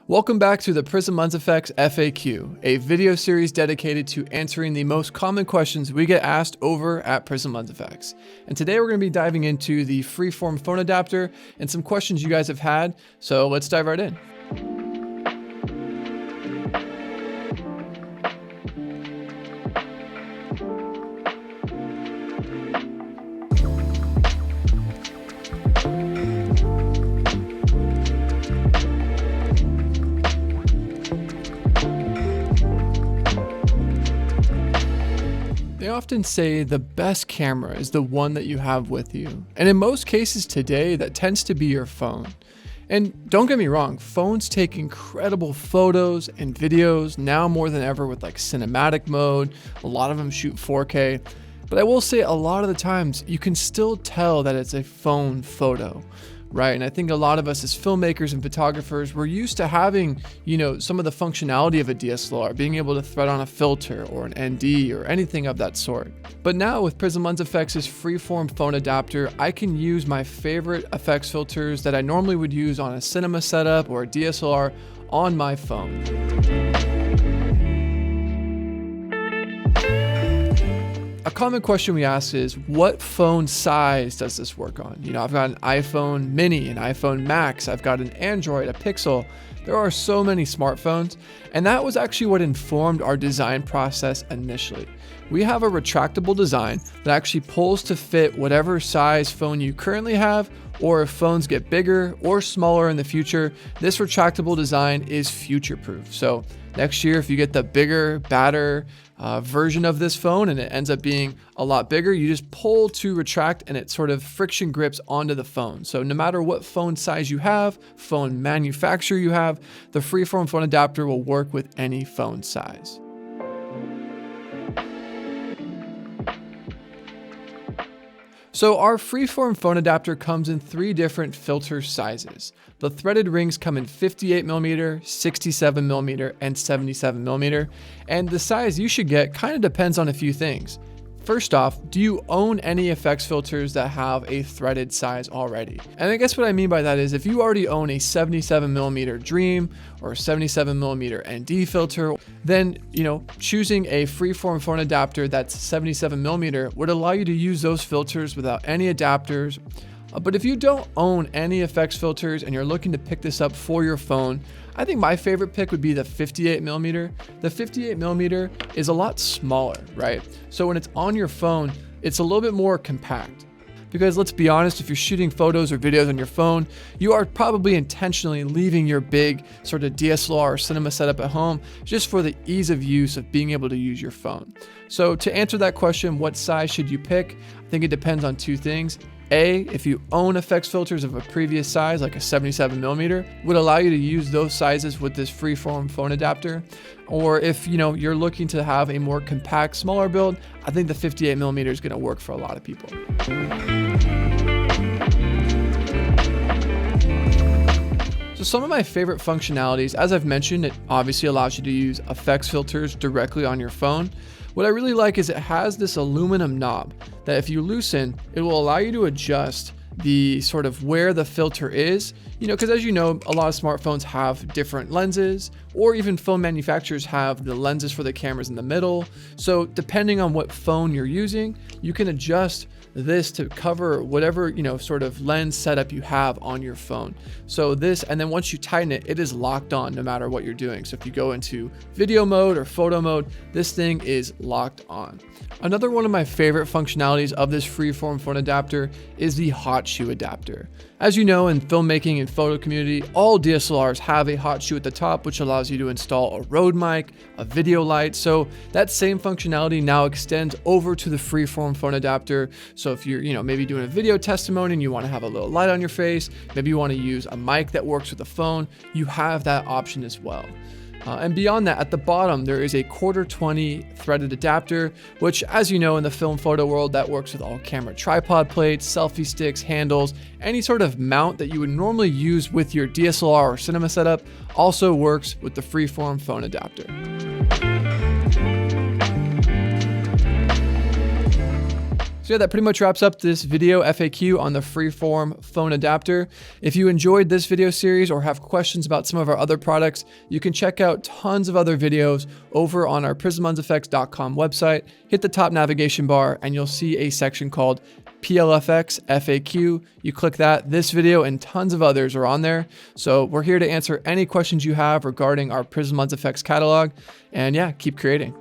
Welcome back to the Prism Lens FX FAQ, a video series dedicated to answering the most common questions we get asked over at Prism Lens FX. And today we're going to be diving into the freeform phone adapter and some questions you guys have had, so let's dive right in. They often say the best camera is the one that you have with you. And in most cases today, that tends to be your phone. And don't get me wrong, phones take incredible photos and videos now more than ever with like cinematic mode. A lot of them shoot 4K. But I will say a lot of the times you can still tell that it's a phone photo. Right, and I think a lot of us as filmmakers and photographers, we're used to having, some of the functionality of a DSLR, being able to thread on a filter or an ND or anything of that sort. But now with Prism Lens FX's freeform phone adapter, I can use my favorite effects filters that I normally would use on a cinema setup or a DSLR on my phone. A common question we ask is, what phone size does this work on? I've got an iPhone mini, an iPhone Max, I've got an Android, a Pixel. There are so many smartphones, and that was actually what informed our design process initially. We have a retractable design that actually pulls to fit whatever size phone you currently have, or if phones get bigger or smaller in the future, this retractable design is future-proof. So next year, if you get the bigger, badder version of this phone and it ends up being a lot bigger, you just pull to retract and it sort of friction grips onto the phone. So no matter what phone size you have, phone manufacturer you have, the freeform phone adapter will work with any phone size. So our freeform phone adapter comes in 3 different filter sizes. The threaded rings come in 58mm, 67mm, and 77mm, and the size you should get kind of depends on a few things. First off, do you own any effects filters that have a threaded size already? And I guess what I mean by that is if you already own a 77mm Dream or 77mm ND filter, then choosing a freeform phone adapter that's 77mm would allow you to use those filters without any adapters. But if you don't own any effects filters and you're looking to pick this up for your phone, I think my favorite pick would be the 58mm. The 58mm is a lot smaller, right? So when it's on your phone, it's a little bit more compact. Because let's be honest, if you're shooting photos or videos on your phone, you are probably intentionally leaving your big sort of DSLR or cinema setup at home just for the ease of use of being able to use your phone. So to answer that question, what size should you pick? I think it depends on 2 things. A, if you own effects filters of a previous size, like a 77mm, would allow you to use those sizes with this freeform phone adapter. Or if you're looking to have a more compact, smaller build, I think the 58mm is going to work for a lot of people. So some of my favorite functionalities, as I've mentioned, it obviously allows you to use effects filters directly on your phone. What I really like is it has this aluminum knob that if you loosen, it will allow you to adjust the sort of where the filter is, because as you know, a lot of smartphones have different lenses, or even phone manufacturers have the lenses for the cameras in the middle. So depending on what phone you're using, you can adjust this to cover whatever sort of lens setup you have on your phone. So this, and then once you tighten it, it is locked on no matter what you're doing. So if you go into video mode or photo mode, this thing is locked on. Another one of my favorite functionalities of this freeform phone adapter is the hot shoe adapter. As you know, in filmmaking and photo community, all DSLRs have a hot shoe at the top, which allows you to install a Rode mic, a video light. So that same functionality now extends over to the freeform phone adapter. So if you're, maybe doing a video testimony and you want to have a little light on your face, maybe you want to use a mic that works with the phone, you have that option as well. And beyond that, at the bottom, there is a 1/4-20 threaded adapter, which, as you know, in the film photo world, that works with all camera tripod plates, selfie sticks, handles, any sort of mount that you would normally use with your DSLR or cinema setup also works with the freeform phone adapter. So yeah, that pretty much wraps up this video FAQ on the freeform phone adapter. If you enjoyed this video series or have questions about some of our other products, you can check out tons of other videos over on our prismlensfx.com website. Hit the top navigation bar and you'll see a section called PLFX FAQ. You click that, this video and tons of others are on there. So we're here to answer any questions you have regarding our Prism Lens FX catalog. And yeah, keep creating.